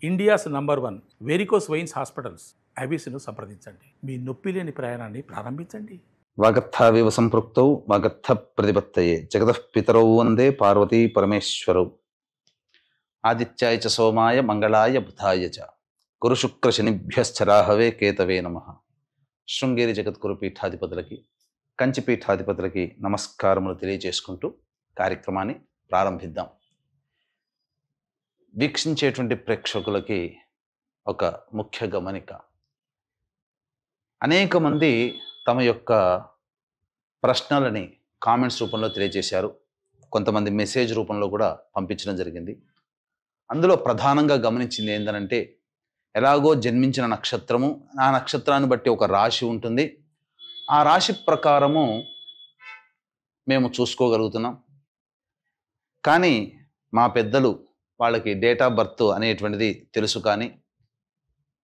India's number 1 varicose veins hospitals ఐబీసీను సంప్రదించండి. మీ నొప్పి లేని ప్రయాణాన్ని ప్రారంభించండి. వాగర్థావివ సంపృక్తౌ వాగర్థ ప్రతిపత్తయే జగతః పితరౌ వందే పార్వతీ పరమేశ్వరౌ. ఆదిత్యాయ చ సోమాయ మంగళాయ బుధాయ చ గురు శుక్ర శనిభ్యశ్చ రాహవే కేతవే నమః. శృంగేరి జగద్గురు పీఠాధిపతులకి, కంచి పీఠాధిపతులకి నమస్కారములు తెలియజేసుకుంటూ కార్యక్రమాన్ని ప్రారంభిద్దాం. వీక్షించేటువంటి ప్రేక్షకులకి ఒక ముఖ్య గమనిక. అనేక మంది తమ యొక్క ప్రశ్నలని కామెంట్స్ రూపంలో తెలియజేశారు. కొంతమంది మెసేజ్ రూపంలో కూడా పంపించడం జరిగింది. అందులో ప్రధానంగా గమనించింది ఏంటంటే, ఎలాగో జన్మించిన నక్షత్రము, ఆ నక్షత్రాన్ని బట్టి ఒక రాశి ఉంటుంది, ఆ రాశి ప్రకారము మేము చూసుకోగలుగుతున్నాం. కానీ మా పెద్దలు వాళ్ళకి డేట్ ఆఫ్ బర్త్ అనేటువంటిది తెలుసు, కానీ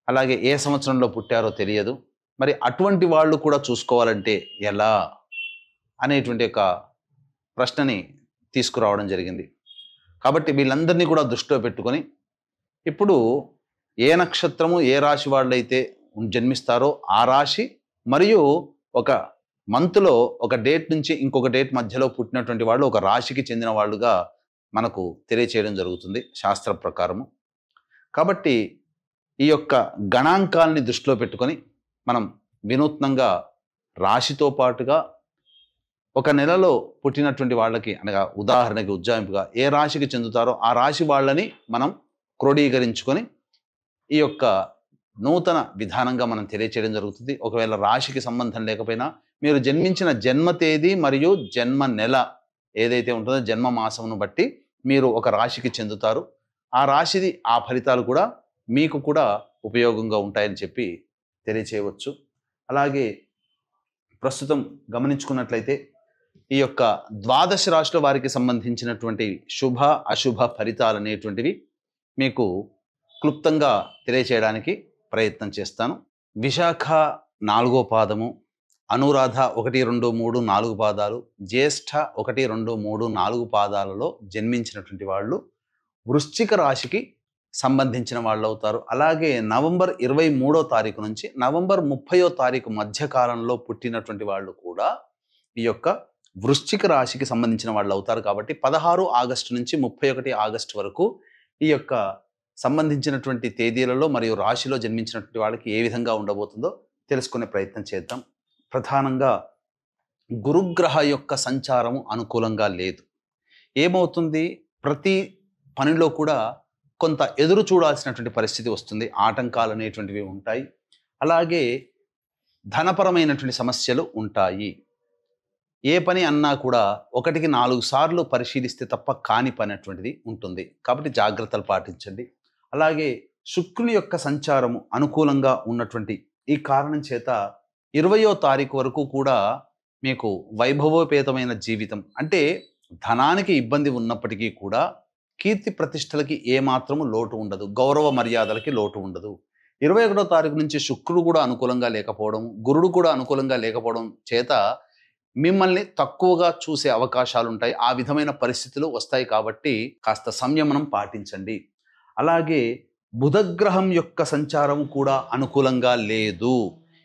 అలాగే ఏ సంవత్సరంలో పుట్టారో తెలియదు. మరి అటువంటి వాళ్ళు కూడా చూసుకోవాలంటే ఎలా అనేటువంటి ఒక ప్రశ్నని తీసుకురావడం జరిగింది. కాబట్టి వీళ్ళందరినీ కూడా దృష్టిలో పెట్టుకొని ఇప్పుడు ఏ నక్షత్రము ఏ రాశి వాళ్ళైతే జన్మిస్తారో ఆ రాశి మరియు ఒక మంత్లో ఒక డేట్ నుంచి ఇంకొక డేట్ మధ్యలో పుట్టినటువంటి వాళ్ళు ఒక రాశికి చెందిన వాళ్ళుగా మనకు తెలియచేయడం జరుగుతుంది శాస్త్ర ప్రకారము. కాబట్టి ఈ యొక్క గణాంకాలని దృష్టిలో పెట్టుకొని మనం వినూత్నంగా రాశితో పాటుగా ఒక నెలలో పుట్టినటువంటి వాళ్ళకి, అనగా ఉదాహరణకి ఉజ్జాయింపుగా ఏ రాశికి చెందుతారో ఆ రాశి వాళ్ళని మనం క్రోడీకరించుకొని ఈ యొక్క నూతన విధానంగా మనం తెలియచేయడం జరుగుతుంది. ఒకవేళ రాశికి సంబంధం లేకపోయినా మీరు జన్మించిన జన్మ తేదీ మరియు జన్మ నెల ఏదైతే ఉంటుందో జన్మ మాసమును బట్టి మీరు ఒక రాశికి చెందుతారు. ఆ రాశిది ఆ ఫలితాలు కూడా మీకు కూడా ఉపయోగంగా ఉంటాయని చెప్పి తెలియచేయవచ్చు. అలాగే ప్రస్తుతం గమనించుకున్నట్లయితే ఈ యొక్క ద్వాదశ రాశుల వారికి సంబంధించినటువంటి శుభ అశుభ ఫలితాలు అనేటువంటివి మీకు క్లుప్తంగా తెలియచేయడానికి ప్రయత్నం చేస్తాను. విశాఖ 4వ పాదము, అనురాధ 1, 2, 3, 4 పాదాలు, జ్యేష్ఠ 1, 2, 3, 4 పాదాలలో జన్మించినటువంటి వాళ్ళు వృశ్చిక రాశికి సంబంధించిన వాళ్ళు అవుతారు. అలాగే నవంబర్ 23వ తారీఖు నుంచి నవంబర్ 30వ తారీఖు మధ్య కాలంలో పుట్టినటువంటి వాళ్ళు కూడా ఈ యొక్క వృశ్చిక రాశికి సంబంధించిన వాళ్ళు అవుతారు. కాబట్టి 16 ఆగస్టు నుంచి 31 ఆగస్టు వరకు ఈ యొక్క సంబంధించినటువంటి తేదీలలో మరియు రాశిలో జన్మించినటువంటి వాళ్ళకి ఏ విధంగా ఉండబోతుందో తెలుసుకునే ప్రయత్నం చేద్దాం. ప్రధానంగా గురుగ్రహ యొక్క సంచారము అనుకూలంగా లేదు. ఏమవుతుంది, ప్రతి పనిలో కూడా కొంత ఎదురు చూడాల్సినటువంటి పరిస్థితి వస్తుంది, ఆటంకాలు అనేటువంటివి ఉంటాయి. అలాగే ధనపరమైనటువంటి సమస్యలు ఉంటాయి. ఏ పని అన్నా కూడా 1కి 4 సార్లు పరిశీలిస్తే తప్ప కాని పని అటువంటిది ఉంటుంది. కాబట్టి జాగ్రత్తలు పాటించండి. అలాగే శుక్రుని యొక్క సంచారము అనుకూలంగా ఉన్నటువంటి ఈ కారణం చేత 20వ తారీఖు వరకు కూడా మీకు వైభవోపేతమైన జీవితం, అంటే ధనానికి ఇబ్బంది ఉన్నప్పటికీ కూడా కీర్తి ప్రతిష్టలకి ఏమాత్రము లోటు ఉండదు, గౌరవ మర్యాదలకి లోటు ఉండదు. 21వ తారీఖు నుంచి శుక్రుడు కూడా అనుకూలంగా లేకపోవడం, గురుడు కూడా అనుకూలంగా లేకపోవడం చేత మిమ్మల్ని తక్కువగా చూసే అవకాశాలు ఉంటాయి. ఆ విధమైన పరిస్థితులు వస్తాయి. కాబట్టి కాస్త సంయమనం పాటించండి. అలాగే బుధగ్రహం యొక్క సంచారం కూడా అనుకూలంగా లేదు.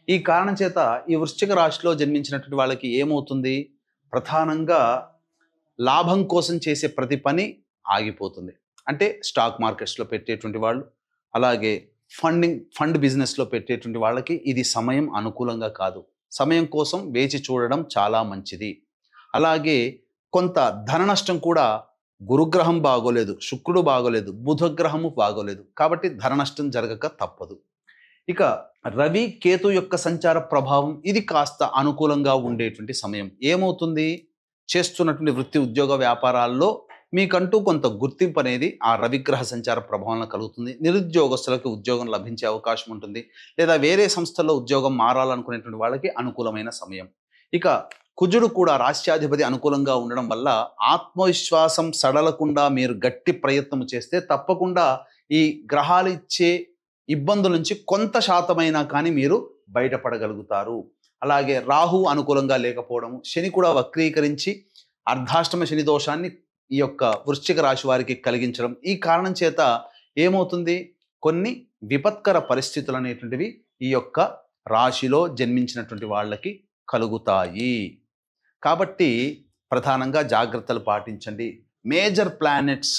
ఈ కారణం చేత ఈ వృశ్చిక రాశిలో జన్మించినటువంటి వాళ్ళకి ఏమవుతుంది, ప్రధానంగా లాభం కోసం చేసే ప్రతి పని ఆగిపోతుంది. అంటే స్టాక్ మార్కెట్స్లో పెట్టేటువంటి వాళ్ళు, అలాగే ఫండ్ బిజినెస్లో పెట్టేటువంటి వాళ్ళకి ఇది సమయం అనుకూలంగా కాదు. సమయం కోసం వేచి చూడడం చాలా మంచిది. అలాగే కొంత ధన నష్టం కూడా, గురుగ్రహం బాగోలేదు, శుక్రుడు బాగోలేదు, బుధగ్రహము బాగోలేదు. కాబట్టి ధన నష్టం జరగక తప్పదు. ఇక రవి కేతు యొక్క సంచార ప్రభావం ఇది కాస్త అనుకూలంగా ఉండేటువంటి సమయం. ఏమవుతుంది, చేస్తున్నటువంటి వృత్తి ఉద్యోగ వ్యాపారాల్లో మీకంటూ కొంత గుర్తింపు అనేది ఆ రవిగ్రహ సంచార ప్రభావంలో కలుగుతుంది. నిరుద్యోగస్తులకు ఉద్యోగం లభించే అవకాశం ఉంటుంది, లేదా వేరే సంస్థల్లో ఉద్యోగం మారాలనుకునేటువంటి వాళ్ళకి అనుకూలమైన సమయం. ఇక కుజుడు కూడా రాష్ట్రాధిపతి అనుకూలంగా ఉండడం వల్ల ఆత్మవిశ్వాసం సడలకుండా మీరు గట్టి ప్రయత్నం చేస్తే తప్పకుండా ఈ గ్రహాలు ఇచ్చే ఇబ్బందుల నుంచి కొంత శాతమైనా కానీ మీరు బయటపడగలుగుతారు. అలాగే రాహు అనుకూలంగా లేకపోవడము, శని కూడా వక్రీకరించి అర్ధాష్టమ శని దోషాన్ని ఈ యొక్క వృశ్చిక రాశి వారికి కలిగించడం, ఈ కారణం చేత ఏమవుతుంది, కొన్ని విపత్కర పరిస్థితులు అనేటువంటివి ఈ యొక్క రాశిలో జన్మించినటువంటి వాళ్ళకి కలుగుతాయి. కాబట్టి ప్రధానంగా జాగ్రత్తలు పాటించండి. మేజర్ ప్లానెట్స్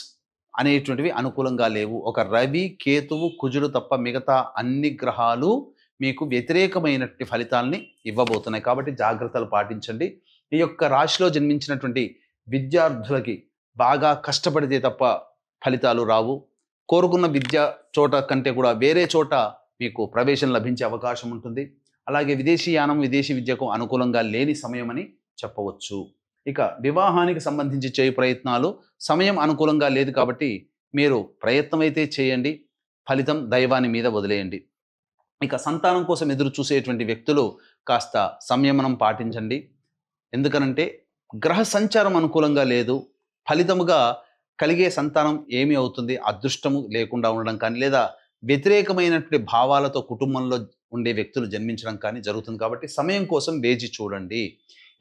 అనేటువంటివి అనుకూలంగా లేవు. ఒక రవి, కేతువు, కుజుడు తప్ప మిగతా అన్ని గ్రహాలు మీకు వ్యతిరేకమైనటువంటి ఫలితాలని ఇవ్వబోతున్నాయి. కాబట్టి జాగ్రత్తలు పాటించండి. ఈ యొక్క రాశిలో జన్మించినటువంటి విద్యార్థులకి బాగా కష్టపడితే తప్ప ఫలితాలు రావు. కోరుకున్న విద్య చోట కంటే కూడా వేరే చోట మీకు ప్రవేశం లభించే అవకాశం ఉంటుంది. అలాగే విదేశీయానం, విదేశీ విద్యకు అనుకూలంగా లేని సమయం అని చెప్పవచ్చు. ఇక వివాహానికి సంబంధించి చేయు ప్రయత్నాలు సమయం అనుకూలంగా లేదు కాబట్టి మీరు ప్రయత్నం అయితే చేయండి, ఫలితం దైవాన్ని మీద వదిలేయండి. ఇక సంతానం కోసం ఎదురు చూసేటువంటి వ్యక్తులు కాస్త సంయమనం పాటించండి. ఎందుకనంటే గ్రహ సంచారం అనుకూలంగా లేదు. ఫలితముగా కలిగే సంతానం ఏమి అవుతుంది? అదృష్టము లేకుండా ఉండడం కానీ, లేదా వ్యతిరేకమైనటువంటి భావాలతో కుటుంబంలో ఉండే వ్యక్తులు జన్మించడం కానీ జరుగుతుంది. కాబట్టి సమయం కోసం వేచి చూడండి.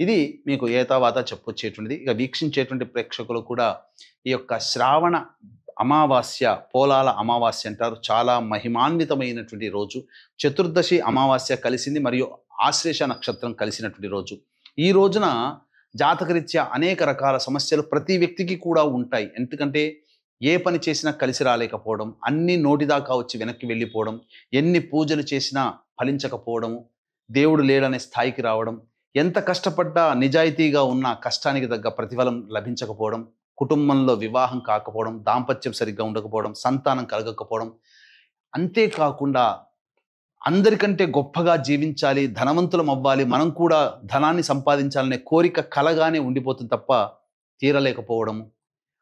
ఇది మీకు ఏతావాత చెప్పొచ్చేటువంటిది. ఇక వీక్షించేటువంటి ప్రేక్షకులు కూడా ఈ యొక్క శ్రావణ అమావాస్య, పోలాల అమావాస్య అంటారు, చాలా మహిమాన్వితమైనటువంటి రోజు. చతుర్దశి అమావాస్య కలిసింది మరియు ఆశ్లేష నక్షత్రం కలిసినటువంటి రోజు. ఈ రోజున జాతకరీత్యా అనేక రకాల సమస్యలు ప్రతి వ్యక్తికి కూడా ఉంటాయి. ఎందుకంటే ఏ పని చేసినా కలిసి రాలేకపోవడం, అన్ని నోటిదాకా వచ్చి వెనక్కి వెళ్ళిపోవడం, ఎన్ని పూజలు చేసినా ఫలించకపోవడం, దేవుడు లేడనే స్థాయికి రావడం, ఎంత కష్టపడ్డా నిజాయితీగా ఉన్న కష్టానికి తగ్గ ప్రతిఫలం లభించకపోవడం, కుటుంబంలో వివాహం కాకపోవడం, దాంపత్యం సరిగ్గా ఉండకపోవడం, సంతానం కలగకపోవడం, అంతేకాకుండా అందరికంటే గొప్పగా జీవించాలి, ధనవంతులం అవ్వాలి, మనం కూడా ధనాన్ని సంపాదించాలనే కోరిక కలగానే ఉండిపోతుంది తప్ప తీరలేకపోవడం,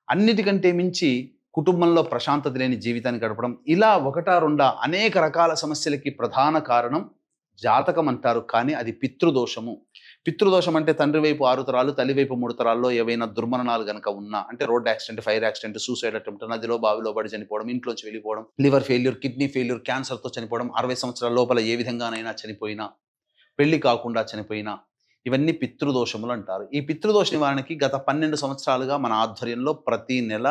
అన్నిటికంటే మించి కుటుంబంలో ప్రశాంతత లేని జీవితాన్ని గడపడం, ఇలా ఒకటా రెండా అనేక రకాల సమస్యలకి ప్రధాన కారణం జాతకం అంటారు. కానీ అది పితృదోషము. పితృదోషం అంటే తండ్రి వైపు 6 తరాలు, తల్లి వైపు 3 తరాల్లో ఏవైనా దుర్మరణాలు కనుక ఉన్నా, అంటే road accident, fire accident, suicide attempt, నదిలో బావిలో పడి చనిపోవడం, ఇంట్లోంచి వెళ్ళిపోవడం, లివర్ ఫెయిల్యూర్, కిడ్నీ ఫెయిల్యూర్, క్యాన్సర్తో చనిపోవడం, 60 సంవత్సరాల లోపల ఏ విధంగానైనా చనిపోయినా, పెళ్లి కాకుండా చనిపోయినా, ఇవన్నీ పితృదోషములు అంటారు. ఈ పితృదోష నివారణకి గత 12 సంవత్సరాలుగా మన ఆధ్వర్యంలో ప్రతి నెల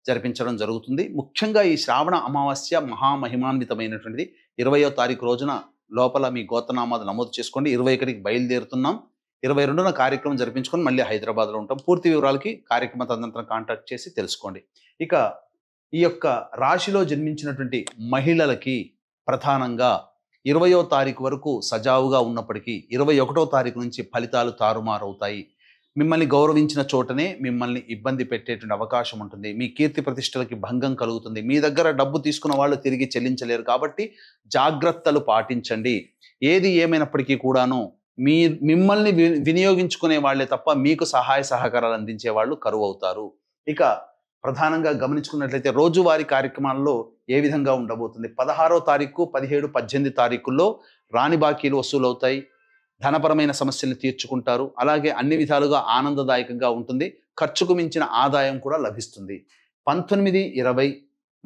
జరిపించడం జరుగుతుంది. ముఖ్యంగా ఈ శ్రావణ అమావాస్య మహామహిమాన్వితమైనటువంటిది. 20వ తారీఖు రోజున లోపల మీ గోత్రనామాలు నమోదు చేసుకోండి. 21కి బయలుదేరుతున్నాం. 22న కార్యక్రమం జరిపించుకొని మళ్ళీ హైదరాబాద్లో ఉంటాం. పూర్తి వివరాలకి కార్యక్రమ తదనంతరం కాంటాక్ట్ చేసి తెలుసుకోండి. ఇక ఈ యొక్క రాశిలో జన్మించినటువంటి మహిళలకి ప్రధానంగా 20వ తారీఖు వరకు సజావుగా ఉన్నప్పటికీ 21వ తారీఖు నుంచి ఫలితాలు తారుమారవుతాయి. మిమ్మల్ని గౌరవించిన చోటనే మిమ్మల్ని ఇబ్బంది పెట్టేటువంటి అవకాశం ఉంటుంది. మీ కీర్తి ప్రతిష్టలకి భంగం కలుగుతుంది. మీ దగ్గర డబ్బు తీసుకున్న వాళ్ళు తిరిగి చెల్లించలేరు. కాబట్టి జాగ్రత్తలు పాటించండి. ఏది ఏమైనప్పటికీ కూడాను మిమ్మల్ని వినియోగించుకునే వాళ్ళే తప్ప మీకు సహాయ సహకారాలు అందించే వాళ్ళు కరువు అవుతారు. ఇక ప్రధానంగా గమనించుకున్నట్లయితే రోజువారీ కార్యక్రమాల్లో ఏ విధంగా ఉండబోతుంది? 16వ తారీఖు, 17, 18 తారీఖుల్లో రాని బాకీలు వసూలవుతాయి. ధనపరమైన సమస్యలను తీర్చుకుంటారు. అలాగే అన్ని విధాలుగా ఆనందదాయకంగా ఉంటుంది. ఖర్చుకు మించిన ఆదాయం కూడా లభిస్తుంది. 19, 20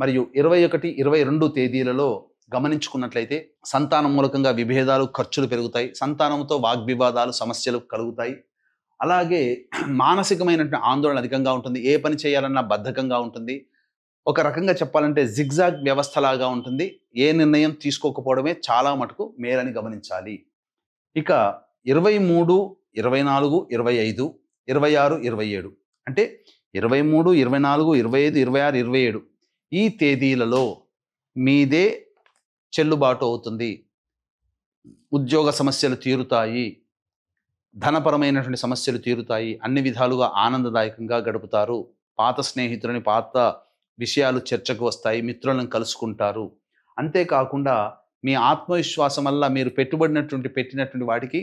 మరియు 21, 22 తేదీలలో గమనించుకున్నట్లయితే సంతానం మూలకంగా విభేదాలు, ఖర్చులు పెరుగుతాయి. సంతానంతో వాగ్వివాదాలు, సమస్యలు కలుగుతాయి. అలాగే మానసికమైనటువంటి ఆందోళన అధికంగా ఉంటుంది. ఏ పని చేయాలన్నా బద్ధకంగా ఉంటుంది. ఒక రకంగా చెప్పాలంటే జిగ్జాగ్ వ్యవస్థలాగా ఉంటుంది. ఏ నిర్ణయం తీసుకోకపోవడమే చాలా మటుకు మేలని గమనించాలి. ఇక 23, 24, 25, 26, 27 అంటే 23, 24, 25, 26, 27 ఈ తేదీలలో మీదే చెల్లుబాటు అవుతుంది. ఉద్యోగ సమస్యలు తీరుతాయి. ధనపరమైనటువంటి సమస్యలు తీరుతాయి. అన్ని విధాలుగా ఆనందదాయకంగా గడుపుతారు. పాత స్నేహితులని, పాత విషయాలు చర్చకు వస్తాయి. మిత్రులను కలుసుకుంటారు. అంతేకాకుండా మీ ఆత్మవిశ్వాసం వల్ల మీరు పెట్టినటువంటి వాటికి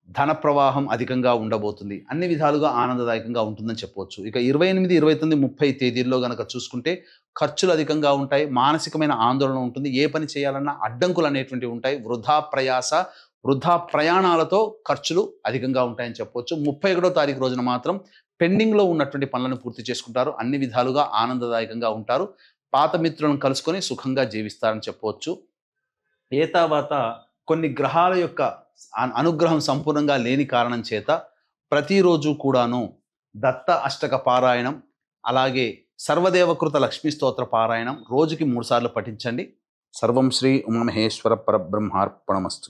ధన ప్రవాహం అధికంగా ఉండబోతుంది. అన్ని విధాలుగా ఆనందదాయకంగా ఉంటుందని చెప్పవచ్చు. ఇక 28, 29, 30 తేదీల్లో గనక చూసుకుంటే ఖర్చులు అధికంగా ఉంటాయి. మానసికమైన ఆందోళన ఉంటుంది. ఏ పని చేయాలన్నా అడ్డంకులు అనేటువంటివి ఉంటాయి. వృధా ప్రయాణాలతో ఖర్చులు అధికంగా ఉంటాయని చెప్పవచ్చు. 31వ తారీఖు రోజున మాత్రం పెండింగ్లో ఉన్నటువంటి పనులను పూర్తి చేసుకుంటారు. అన్ని విధాలుగా ఆనందదాయకంగా ఉంటారు. పాత మిత్రులను కలుసుకొని సుఖంగా జీవిస్తారని చెప్పవచ్చు. ఏతావాత కొన్ని గ్రహాల యొక్క అనుగ్రహం సంపూర్ణంగా లేని కారణం చేత ప్రతిరోజు కూడాను దత్త అష్టక పారాయణం, అలాగే సర్వదేవకృత లక్ష్మీ స్తోత్ర పారాయణం రోజుకి 3 సార్లు పఠించండి. సర్వం శ్రీ ఉమామహేశ్వర పరబ్రహ్మార్పణమస్తు.